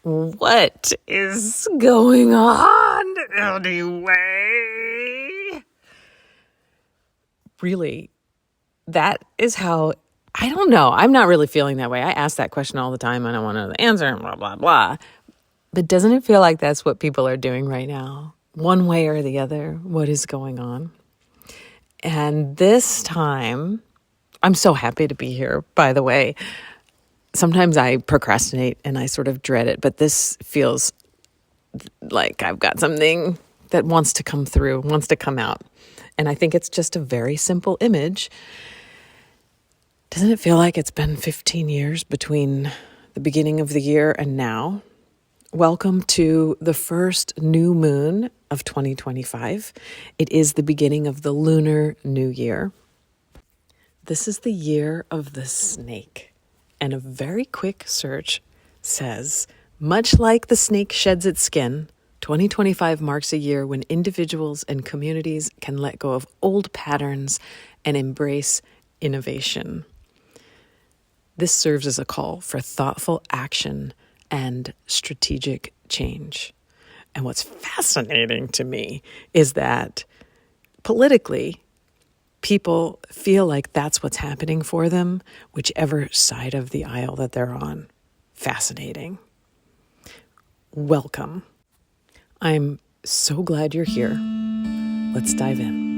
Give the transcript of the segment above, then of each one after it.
What is going on anyway? Really, that is how, I don't know. I'm not really feeling that way. I ask that question all the time. I don't want to know the answer, blah, blah, blah. But doesn't it feel like that's what people are doing right now? One way or the other, what is going on? And this time, I'm so happy to be here, by the way. Sometimes I procrastinate and I sort of dread it, but this feels like I've got something that wants to come through, wants to come out. And I think it's just a very simple image. Doesn't it feel like it's been 15 years between the beginning of the year and now? Welcome to the first new moon of 2025. It is the beginning of the lunar new year. This is the year of the snake. And a very quick search says, much like the snake sheds its skin, 2025 marks a year when individuals and communities can let go of old patterns and embrace innovation. This serves as a call for thoughtful action and strategic change. And what's fascinating to me is that politically, people feel like that's what's happening for them, whichever side of the aisle that they're on. Fascinating. Welcome. I'm so glad you're here. Let's dive in.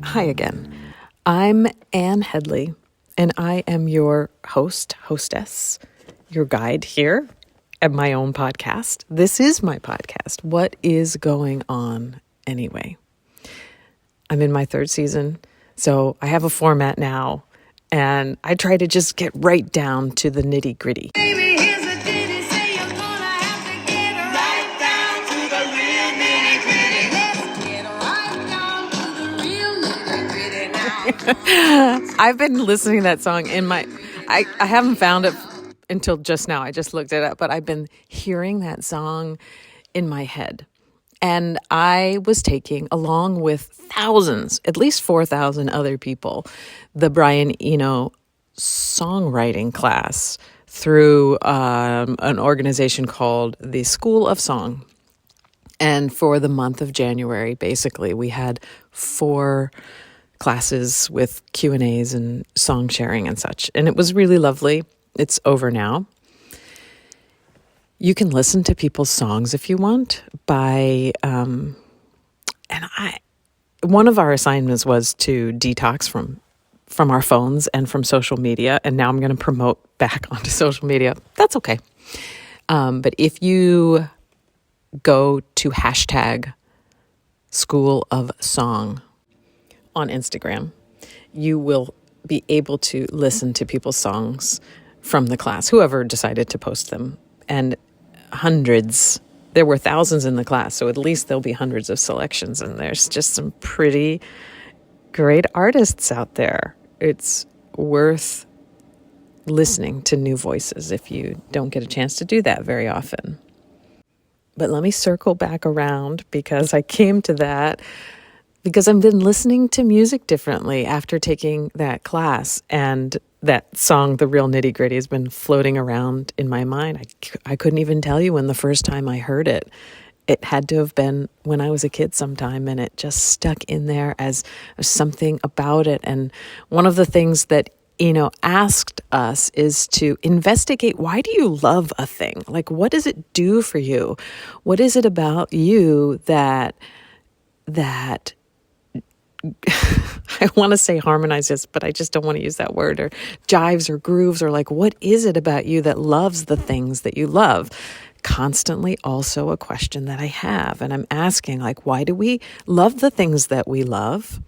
Hi again. I'm Anne Headley. And I am your hostess, your guide here at my own podcast. This is my podcast. What is going on anyway? I'm in my third season, so I have a format now, and I try to just get right down to the nitty gritty. I've been listening to that song I haven't found it until just now. I just looked it up, but I've been hearing that song in my head. And I was taking, along with thousands, at least 4,000 other people, the Brian Eno songwriting class through an organization called the School of Song. And for the month of January, basically, we had 4 classes with Q&As and song sharing and such. And it was really lovely. It's over now. You can listen to people's songs if you want by, one of our assignments was to detox from our phones and from social media. And now I'm going to promote back onto social media. That's okay. But if you go to hashtag School of Song on Instagram, you will be able to listen to people's songs from the class, whoever decided to post them. And hundreds, there were thousands in the class, so at least there'll be hundreds of selections. And there's just some pretty great artists out there. It's worth listening to new voices if you don't get a chance to do that very often. But let me circle back around because I came to that because I've been listening to music differently after taking that class, and that song, The Real Nitty Gritty, has been floating around in my mind. I couldn't even tell you when the first time I heard it. It had to have been when I was a kid sometime, and it just stuck in there as something about it. And one of the things that asked us is to investigate, why do you love a thing? Like, what does it do for you? What is it about you that I want to say harmonizes, but I just don't want to use that word, or jives or grooves, or like, what is it about you that loves the things that you love? Constantly also a question that I have. And I'm asking, like, why do we love the things that we love?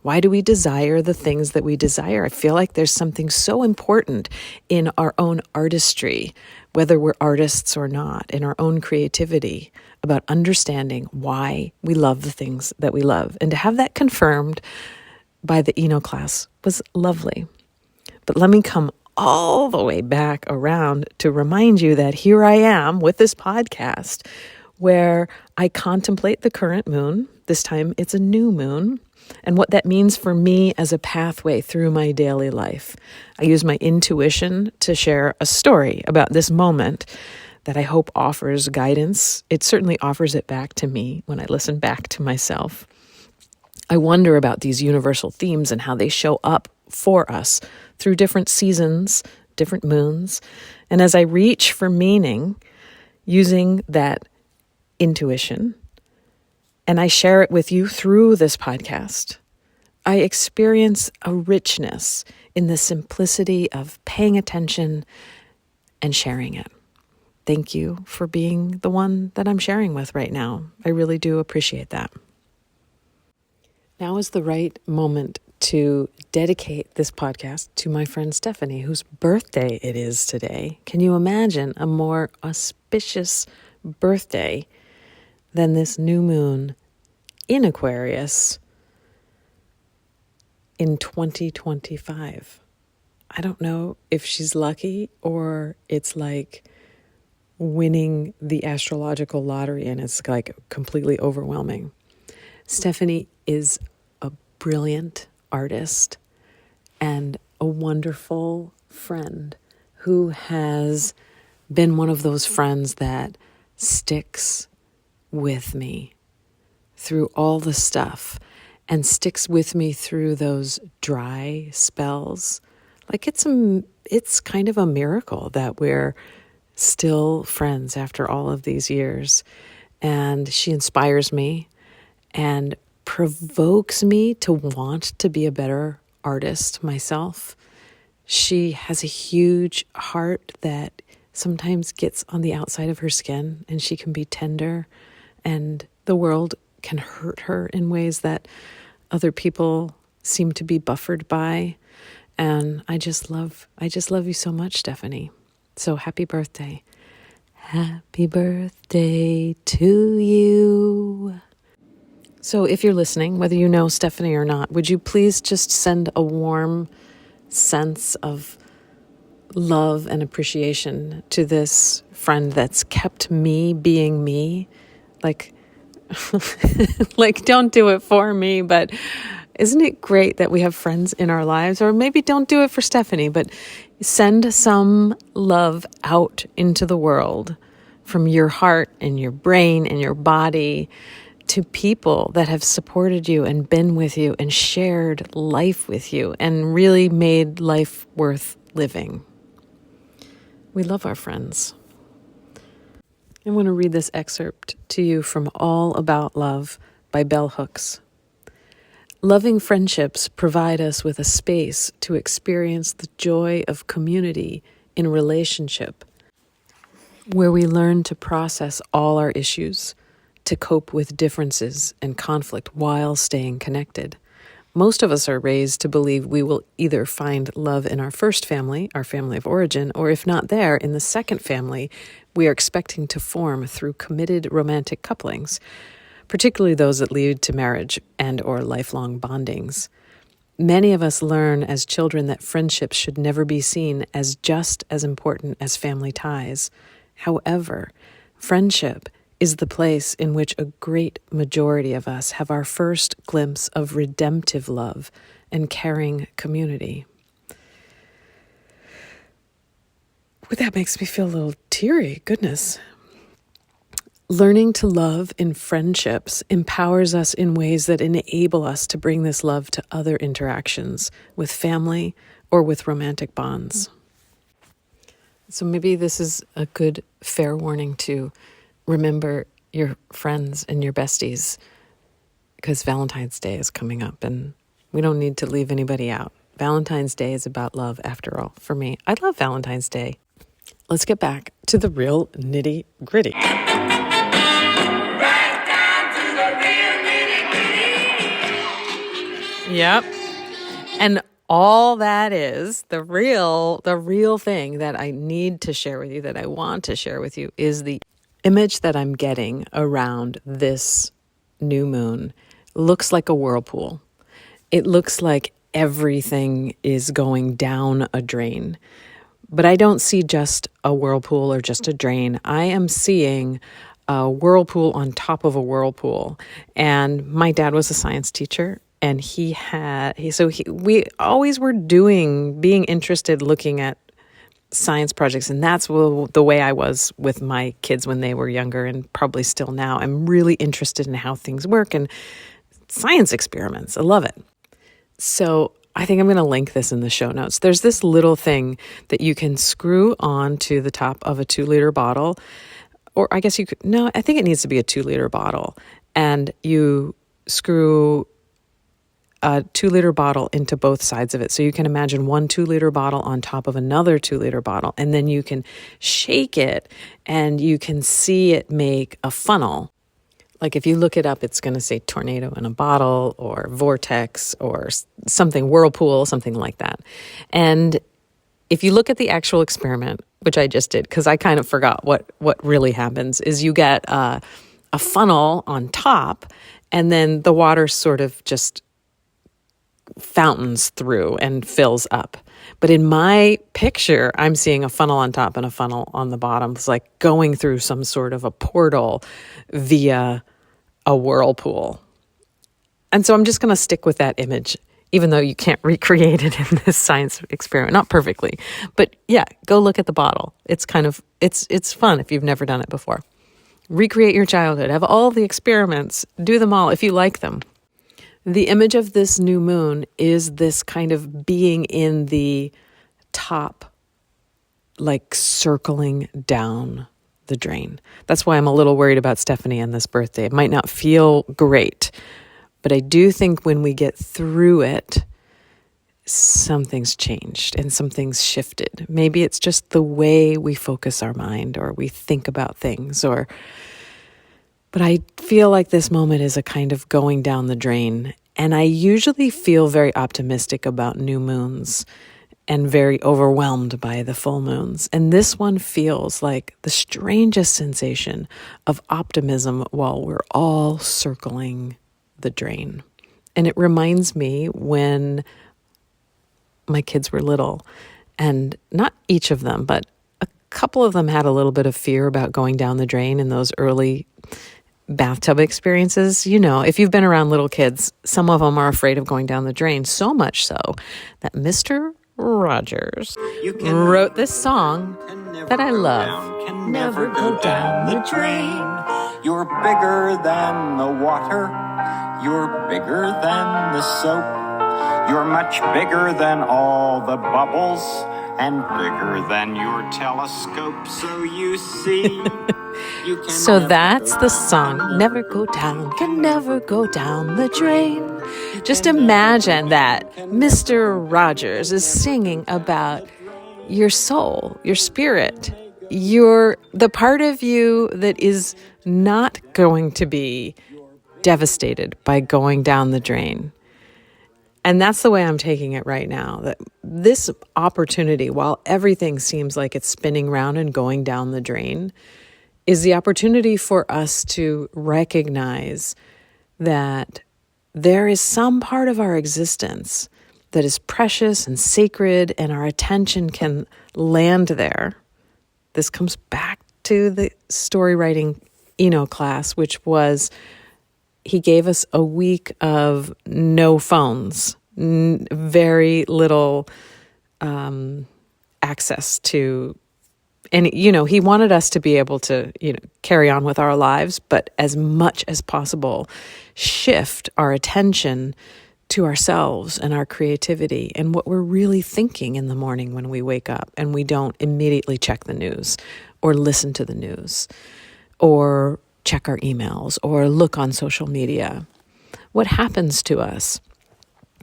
Why do we desire the things that we desire? I feel like there's something so important in our own artistry, whether we're artists or not, in our own creativity, about understanding why we love the things that we love. And to have that confirmed by the Eno class was lovely. But let me come all the way back around to remind you that here I am with this podcast where I contemplate the current moon. This time it's a new moon, and what that means for me as a pathway through my daily life. I use my intuition to share a story about this moment that I hope offers guidance. It certainly offers it back to me when I listen back to myself. I wonder about these universal themes and how they show up for us through different seasons, different moons. And as I reach for meaning, using that intuition, and I share it with you through this podcast, I experience a richness in the simplicity of paying attention and sharing it. Thank you for being the one that I'm sharing with right now. I really do appreciate that. Now is the right moment to dedicate this podcast to my friend Steffany, whose birthday it is today. Can you imagine a more auspicious birthday than this new moon in Aquarius in 2025? I don't know if she's lucky or it's like winning the astrological lottery and it's like completely overwhelming. Steffany is a brilliant artist and a wonderful friend who has been one of those friends that sticks with me through all the stuff and sticks with me through those dry spells. Like it's kind of a miracle that we're still friends after all of these years. And she inspires me and provokes me to want to be a better artist myself. She has a huge heart that sometimes gets on the outside of her skin, and she can be tender, and the world can hurt her in ways that other people seem to be buffered by. And I just love you so much, Steffany. So happy birthday. Happy birthday to you. So if you're listening, whether you know Steffany or not, would you please just send a warm sense of love and appreciation to this friend that's kept me being me? Like, like, don't do it for me, but isn't it great that we have friends in our lives? Or maybe don't do it for Steffany, but send some love out into the world from your heart and your brain and your body to people that have supported you and been with you and shared life with you and really made life worth living. We love our friends. I want to read this excerpt to you from All About Love by Bell Hooks. Loving friendships provide us with a space to experience the joy of community in relationship, where we learn to process all our issues, to cope with differences and conflict while staying connected. Most of us are raised to believe we will either find love in our first family, our family of origin, or if not there, in the second family we are expecting to form through committed romantic couplings, particularly those that lead to marriage and or lifelong bondings. Many of us learn as children that friendships should never be seen as just as important as family ties. However, friendship is the place in which a great majority of us have our first glimpse of redemptive love and caring community. Well, that makes me feel a little teary. Goodness. Learning to love in friendships empowers us in ways that enable us to bring this love to other interactions with family or with romantic bonds. So maybe this is a good fair warning to remember your friends and your besties, because Valentine's Day is coming up and we don't need to leave anybody out. Valentine's Day is about love after all. For me, I love Valentine's Day. Let's get back to the real nitty gritty. Yep. And all that is the real thing that I need to share with you, that I want to share with you, is the image that I'm getting around this new moon. Looks like a whirlpool. It looks like everything is going down a drain. But I don't see just a whirlpool or just a drain. I am seeing a whirlpool on top of a whirlpool. And my dad was a science teacher, and we always were being interested, looking at science projects. And that's the way I was with my kids when they were younger, and probably still now. I'm really interested in how things work and science experiments. I love it. So I think I'm going to link this in the show notes. There's this little thing that you can screw onto the top of a 2-liter bottle, or I guess I think it needs to be a 2-liter bottle. And you screw a 2-liter bottle into both sides of it. So you can imagine one 2-liter bottle on top of another 2-liter bottle, and then you can shake it and you can see it make a funnel. Like if you look it up, it's going to say tornado in a bottle or vortex or something, whirlpool, something like that. And if you look at the actual experiment, which I just did because I kind of forgot what really happens, is you get a funnel on top, and then the water sort of just fountains through and fills up. But in my picture, I'm seeing a funnel on top and a funnel on the bottom. It's like going through some sort of a portal via a whirlpool. And so I'm just going to stick with that image, even though you can't recreate it in this science experiment. Not perfectly. But yeah, go look at the bottle. It's it's fun if you've never done it before. Recreate your childhood. Have all the experiments. Do them all if you like them. The image of this new moon is this kind of being in the top, like circling down the drain. That's why I'm a little worried about Steffany and this birthday. It might not feel great, but I do think when we get through it, something's changed and something's shifted. Maybe it's just the way we focus our mind or we think about things, but I feel like this moment is a kind of going down the drain. And I usually feel very optimistic about new moons and very overwhelmed by the full moons. And this one feels like the strangest sensation of optimism while we're all circling the drain. And it reminds me when my kids were little, and not each of them, but a couple of them had a little bit of fear about going down the drain in those early bathtub experiences. You know, if you've been around little kids, some of them are afraid of going down the drain, so much so that Mr. Rogers wrote this song that I love. Can never go down the drain. You're bigger than the water. You're bigger than the soap. You're much bigger than all the bubbles and bigger than your telescope. So you see. So that's the song, Never Go Down, Can Never Go Down the Drain. Just imagine that Mr. Rogers is singing about your soul, your spirit, the part of you that is not going to be devastated by going down the drain. And that's the way I'm taking it right now, that this opportunity, while everything seems like it's spinning round and going down the drain, is the opportunity for us to recognize that there is some part of our existence that is precious and sacred, and our attention can land there. This comes back to the story writing class, which was he gave us a week of no phones, very little access to. And, he wanted us to be able to, carry on with our lives, but as much as possible, shift our attention to ourselves and our creativity and what we're really thinking in the morning when we wake up and we don't immediately check the news or listen to the news or check our emails or look on social media. What happens to us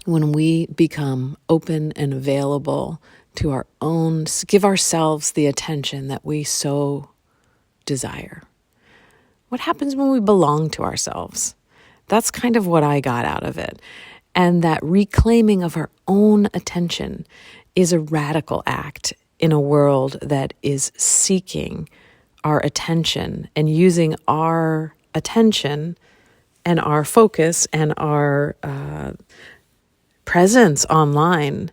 when we become open and available to our own, give ourselves the attention that we so desire? What happens when we belong to ourselves? That's kind of what I got out of it. And that reclaiming of our own attention is a radical act in a world that is seeking our attention and using our attention and our focus and our presence online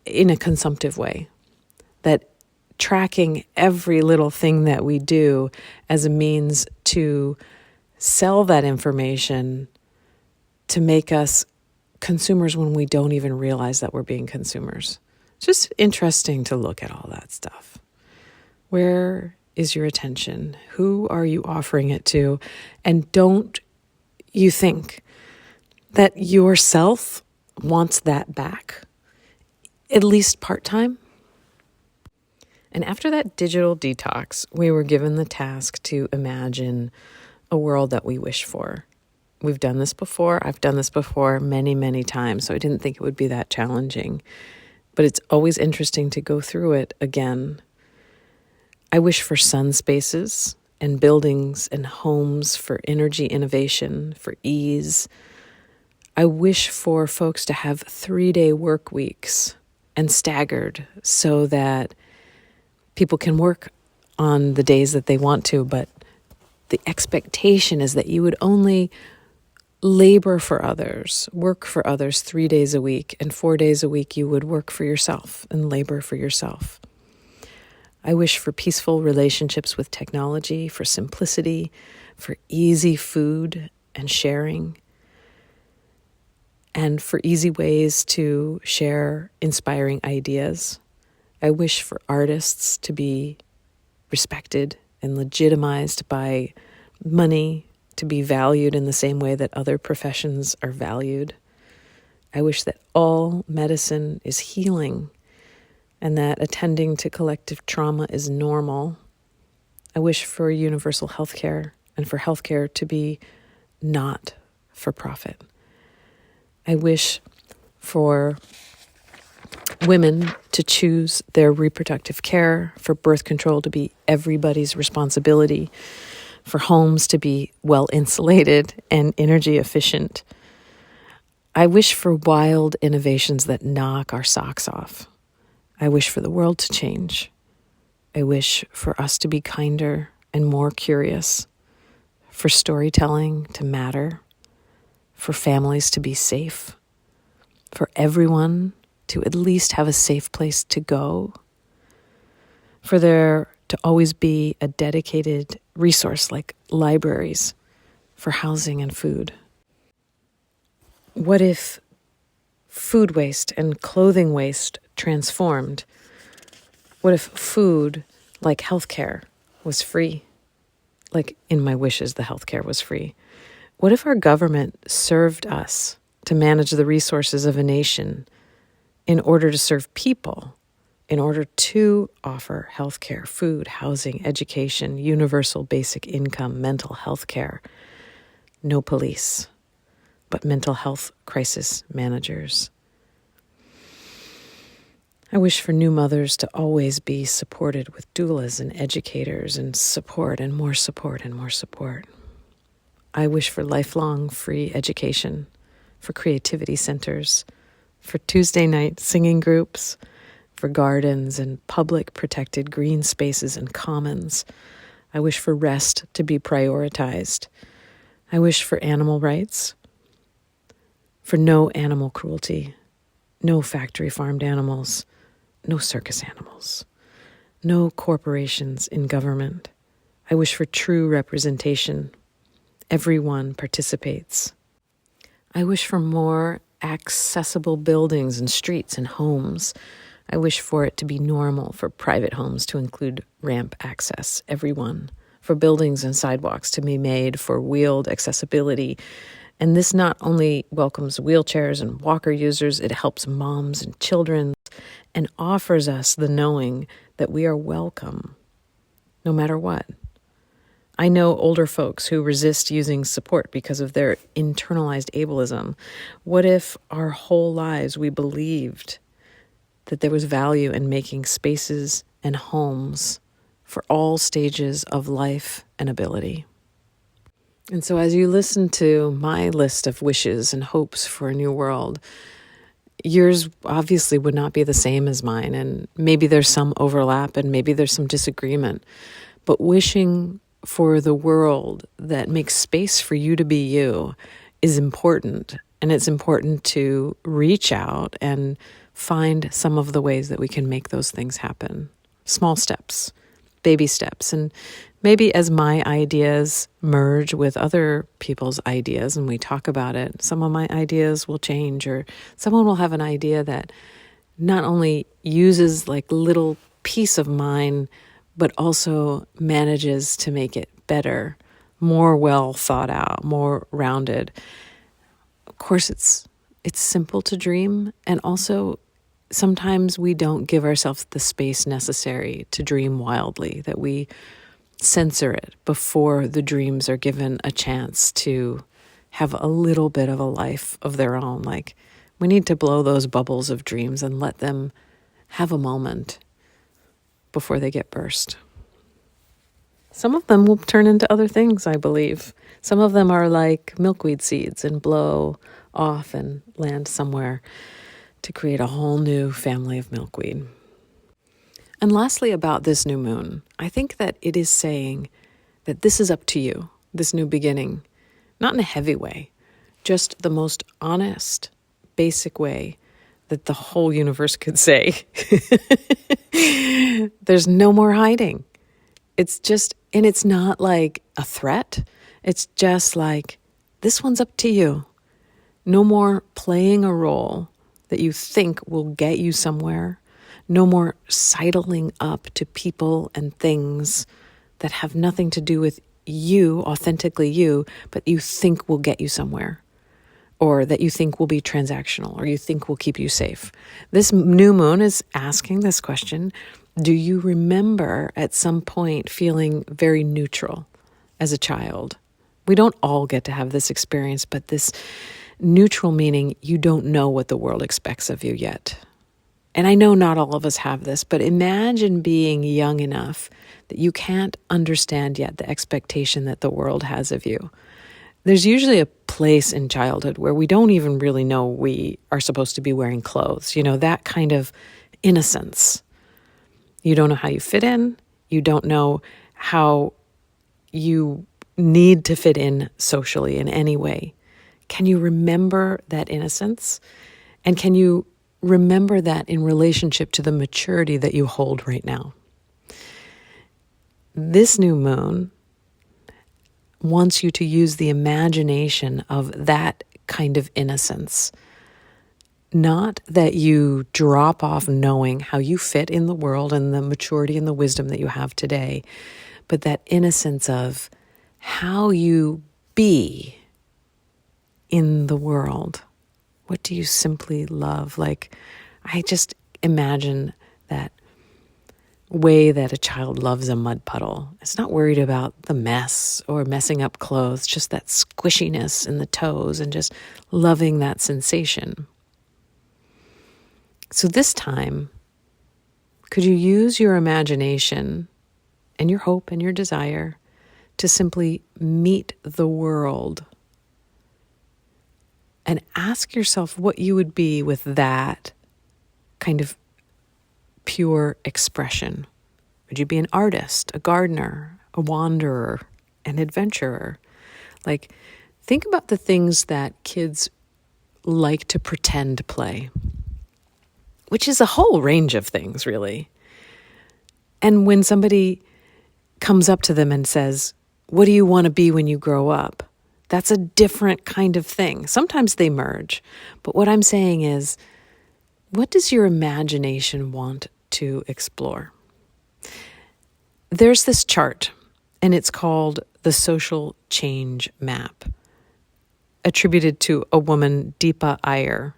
in a consumptive way, that tracking every little thing that we do as a means to sell that information to make us consumers when we don't even realize that we're being consumers. It's just interesting to look at all that stuff. Where is your attention? Who are you offering it to? And don't you think that yourself wants that back, at least part-time? And after that digital detox, we were given the task to imagine a world that we wish for. We've done this before. I've done this before many, many times, so I didn't think it would be that challenging. But it's always interesting to go through it again. I wish for sun spaces and buildings and homes for energy innovation, for ease. I wish for folks to have 3-day work weeks and staggered so that people can work on the days that they want to, but the expectation is that you would only labor for others, work for others 3 days a week, and 4 days a week you would work for yourself and labor for yourself. I wish for peaceful relationships with technology, for simplicity, for easy food and sharing, and for easy ways to share inspiring ideas. I wish for artists to be respected and legitimized by money, to be valued in the same way that other professions are valued. I wish that all medicine is healing and that attending to collective trauma is normal. I wish for universal healthcare and for healthcare to be not for profit. I wish for women to choose their reproductive care, for birth control to be everybody's responsibility, for homes to be well insulated and energy efficient. I wish for wild innovations that knock our socks off. I wish for the world to change. I wish for us to be kinder and more curious, for storytelling to matter, for families to be safe, for everyone to at least have a safe place to go, for there to always be a dedicated resource like libraries for housing and food. What if food waste and clothing waste transformed? What if food, like healthcare, was free? Like in my wishes, the healthcare was free. What if our government served us to manage the resources of a nation in order to serve people, in order to offer healthcare, food, housing, education, universal basic income, mental health care? No police, but mental health crisis managers. I wish for new mothers to always be supported with doulas and educators and support and more support and more support. I wish for lifelong free education, for creativity centers, for Tuesday night singing groups, for gardens and public protected green spaces and commons. I wish for rest to be prioritized. I wish for animal rights, for no animal cruelty, no factory farmed animals, no circus animals, no corporations in government. I wish for true representation. Everyone participates. I wish for more accessible buildings and streets and homes. I wish for it to be normal for private homes to include ramp access, everyone, for buildings and sidewalks to be made for wheeled accessibility. And this not only welcomes wheelchairs and walker users, it helps moms and children and offers us the knowing that we are welcome, no matter what. I know older folks who resist using support because of their internalized ableism. What if our whole lives we believed that there was value in making spaces and homes for all stages of life and ability? And so as you listen to my list of wishes and hopes for a new world, yours obviously would not be the same as mine, and maybe there's some overlap and maybe there's some disagreement. But wishing for the world that makes space for you to be you is important, and it's important to reach out and find some of the ways that we can make those things happen. small steps, baby steps. And maybe as my ideas merge with other people's ideas and we talk about it, some of my ideas will change, or someone will have an idea that not only uses like little piece of mine, but also manages to make it better, more well thought out, more rounded. Of course, it's simple to dream, and also sometimes we don't give ourselves the space necessary to dream wildly, that we censor it before the dreams are given a chance to have a little bit of a life of their own. Like, we need to blow those bubbles of dreams and let them have a moment before they get burst. Some of them will turn into other things, I believe. Some of them are like milkweed seeds and blow off and land somewhere to create a whole new family of milkweed. And lastly, about this new moon, I think that it is saying that this is up to you, this new beginning, not in a heavy way, just the most honest, basic way that the whole universe could say. There's no more hiding. It's just, and it's not like a threat. It's just like, this one's up to you. No more playing a role that you think will get you somewhere. No more sidling up to people and things that have nothing to do with you, authentically you, but you think will get you somewhere, or that you think will be transactional, or you think will keep you safe. This new moon is asking this question: do you remember at some point feeling very neutral as a child? We don't all get to have this experience, but this neutral meaning you don't know what the world expects of you yet. And I know not all of us have this, but imagine being young enough that you can't understand yet the expectation that the world has of you. There's usually a place in childhood where we don't even really know we are supposed to be wearing clothes, that kind of innocence. You don't know how you fit in. You don't know how you need to fit in socially in any way. Can you remember that innocence? And can you remember that in relationship to the maturity that you hold right now? This new moon wants you to use the imagination of that kind of innocence. Not that you drop off knowing how you fit in the world and the maturity and the wisdom that you have today, but that innocence of how you be in the world. What do you simply love? Like, I just imagine that way that a child loves a mud puddle. It's not worried about the mess or messing up clothes, just that squishiness in the toes and just loving that sensation. So this time, could you use your imagination and your hope and your desire to simply meet the world and ask yourself what you would be with that kind of pure expression? Would you be an artist, a gardener, a wanderer, an adventurer? Like, think about the things that kids like to pretend play, which is a whole range of things, really. And when somebody comes up to them and says, what do you want to be when you grow up? That's a different kind of thing. Sometimes they merge. But what I'm saying is, what does your imagination want to explore? There's this chart, and it's called the Social Change Map, attributed to a woman, Deepa Iyer.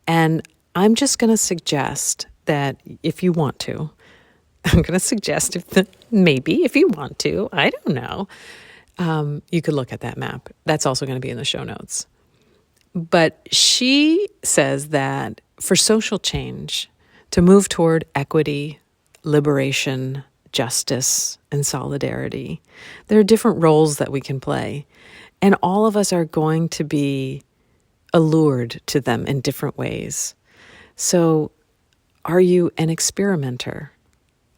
And I'm just going to suggest that if you want to, maybe if you want to, I don't know, you could look at that map. That's also going to be in the show notes. But she says that for social change, to move toward equity, liberation, justice, and solidarity, there are different roles that we can play. And all of us are going to be allured to them in different ways. So are you an experimenter,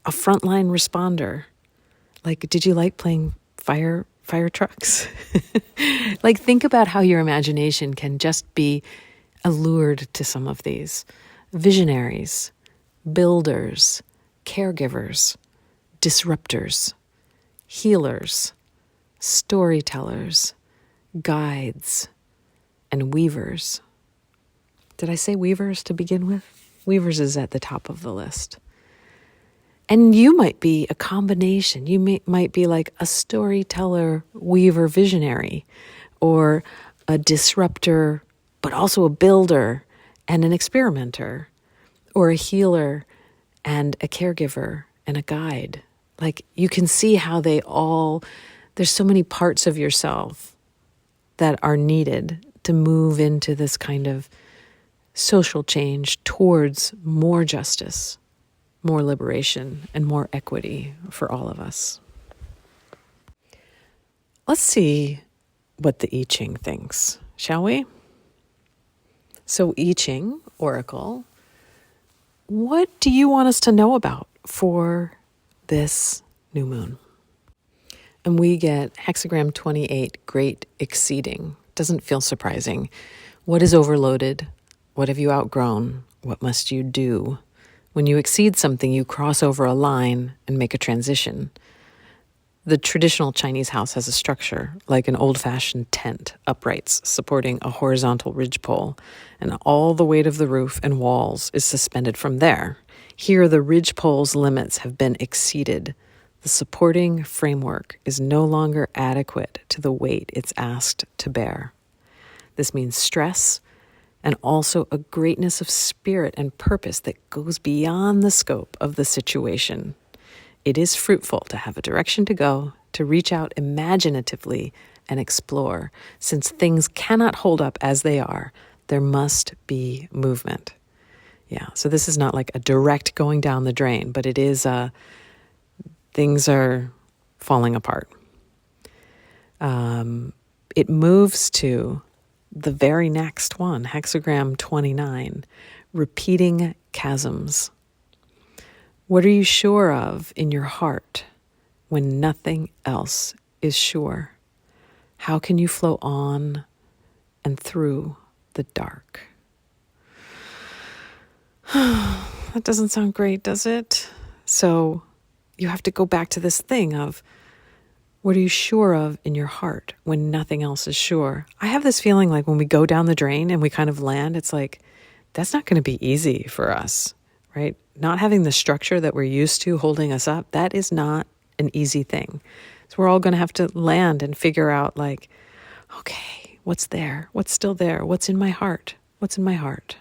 a frontline responder? Like, did you like playing fire trucks? Like, think about how your imagination can just be allured to some of these. Visionaries, builders, caregivers, disruptors, healers, storytellers, guides, and weavers. Did I say weavers to begin with? Weavers is at the top of the list. And you might be a combination. You might be like a storyteller, weaver, visionary, or a disruptor, but also a builder and an experimenter, or a healer and a caregiver and a guide. Like, you can see how there's so many parts of yourself that are needed to move into this kind of social change towards more justice, more liberation, and more equity for all of us. Let's see what the I Ching thinks, shall we? So I Ching, Oracle, what do you want us to know about for this new moon? And we get hexagram 28, great exceeding. Doesn't feel surprising. What is overloaded? What have you outgrown? What must you do? When you exceed something, you cross over a line and make a transition. The traditional Chinese house has a structure like an old-fashioned tent, uprights supporting a horizontal ridgepole, and all the weight of the roof and walls is suspended from there. Here, the ridgepole's limits have been exceeded. The supporting framework is no longer adequate to the weight it's asked to bear. This means stress, and also a greatness of spirit and purpose that goes beyond the scope of the situation. It is fruitful to have a direction to go, to reach out imaginatively and explore. Since things cannot hold up as they are, there must be movement. Yeah, so this is not like a direct going down the drain, but it is things are falling apart. It moves to the very next one, hexagram 29, repeating chasms. What are you sure of in your heart when nothing else is sure? How can you flow on and through the dark? That doesn't sound great, does it? So you have to go back to this thing of, what are you sure of in your heart when nothing else is sure? I have this feeling like when we go down the drain and we kind of land, it's like, that's not going to be easy for us, right? Not having the structure that we're used to holding us up, that is not an easy thing. So we're all going to have to land and figure out like, okay, what's there? What's still there? What's in my heart? What's in my heart?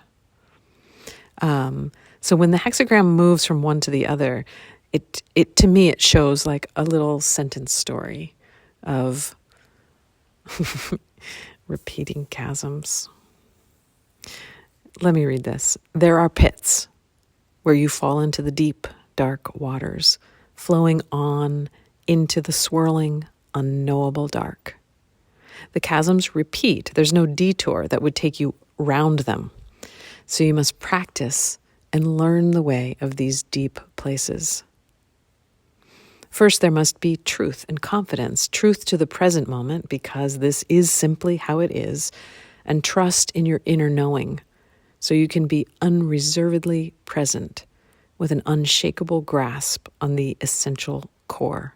So when the hexagram moves from one to the other, it to me, it shows like a little sentence story of repeating chasms. Let me read this. There are pits where you fall into the deep, dark waters, flowing on into the swirling, unknowable dark. The chasms repeat. There's no detour that would take you round them. So you must practice and learn the way of these deep places. First, there must be truth and confidence, truth to the present moment, because this is simply how it is, and trust in your inner knowing, so you can be unreservedly present with an unshakable grasp on the essential core.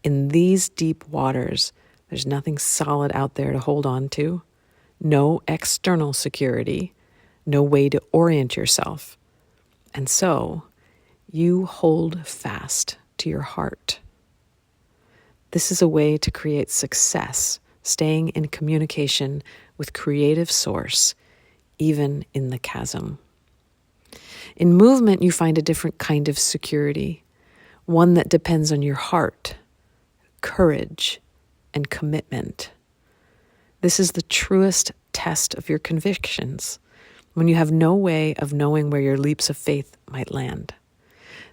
In these deep waters, there's nothing solid out there to hold on to, no external security, no way to orient yourself. And so, you hold fast to your heart. This is a way to create success, staying in communication with creative source, even in the chasm. In movement, you find a different kind of security, one that depends on your heart, courage, and commitment. This is the truest test of your convictions, when you have no way of knowing where your leaps of faith might land.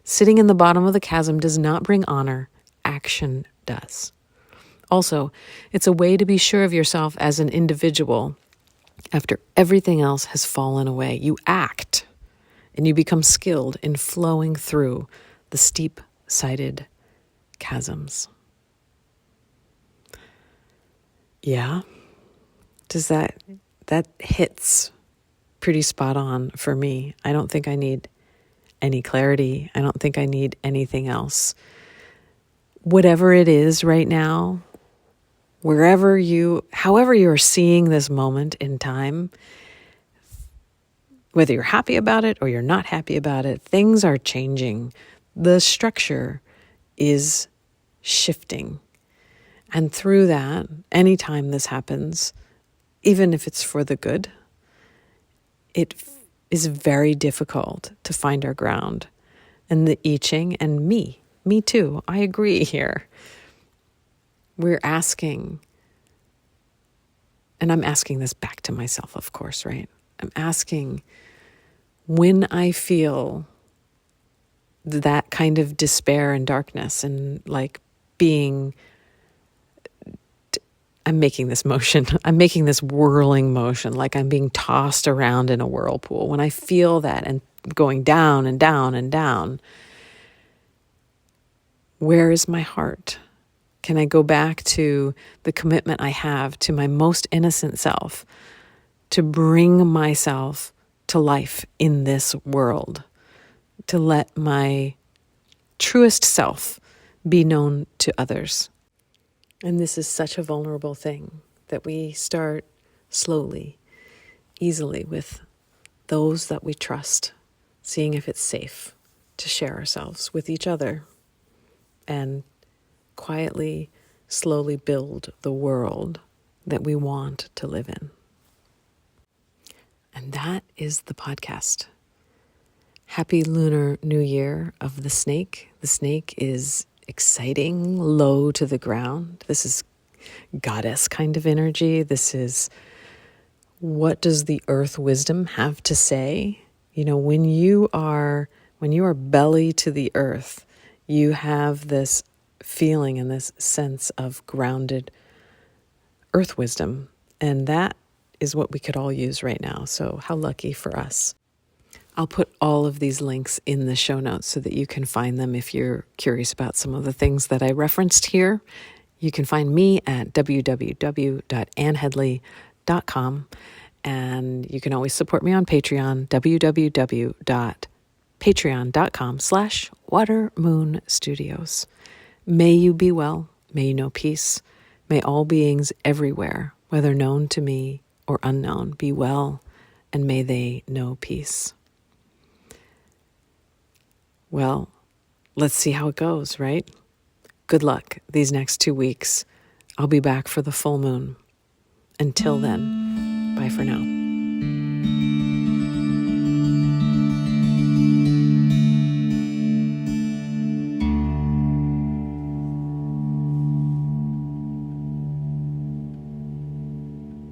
Sitting in the bottom of the chasm does not bring honor, action does. Also, it's a way to be sure of yourself as an individual. After everything else has fallen away, you act, and you become skilled in flowing through the steep-sided chasms. Yeah, does that hits pretty spot on for me. I don't think I need any clarity. I don't think I need anything else. Whatever it is right now, however you are seeing this moment in time, whether you're happy about it or you're not happy about it, things are changing. The structure is shifting. And through that, anytime this happens, even if it's for the good, it is very difficult to find our ground. And the I Ching, and me too, I agree here. We're asking, and I'm asking this back to myself, of course, right? I'm asking, when I feel that kind of despair and darkness and like being, I'm making this motion, I'm making this whirling motion, like I'm being tossed around in a whirlpool. When I feel that and going down and down and down, where is my heart? Can I go back to the commitment I have to my most innocent self, to bring myself to life in this world, to let my truest self be known to others? And this is such a vulnerable thing that we start slowly, easily with those that we trust, seeing if it's safe to share ourselves with each other and quietly, slowly build the world that we want to live in. And that is the podcast. Happy Lunar New Year of the snake. The snake is exciting, low to the ground. This is goddess kind of energy. This is, what does the earth wisdom have to say? You know, when you are belly to the earth, you have this feeling and this sense of grounded earth wisdom. And that is what we could all use right now. So how lucky for us. I'll put all of these links in the show notes so that you can find them if you're curious about some of the things that I referenced here. You can find me at www.annheadley.com, and you can always support me on Patreon, www.patreon.com/watermoonstudios. May you be well. May you know peace. May all beings everywhere, whether known to me or unknown, be well, and may they know peace. Well, let's see how it goes, right? Good luck these next 2 weeks. I'll be back for the full moon. Until then, bye for now.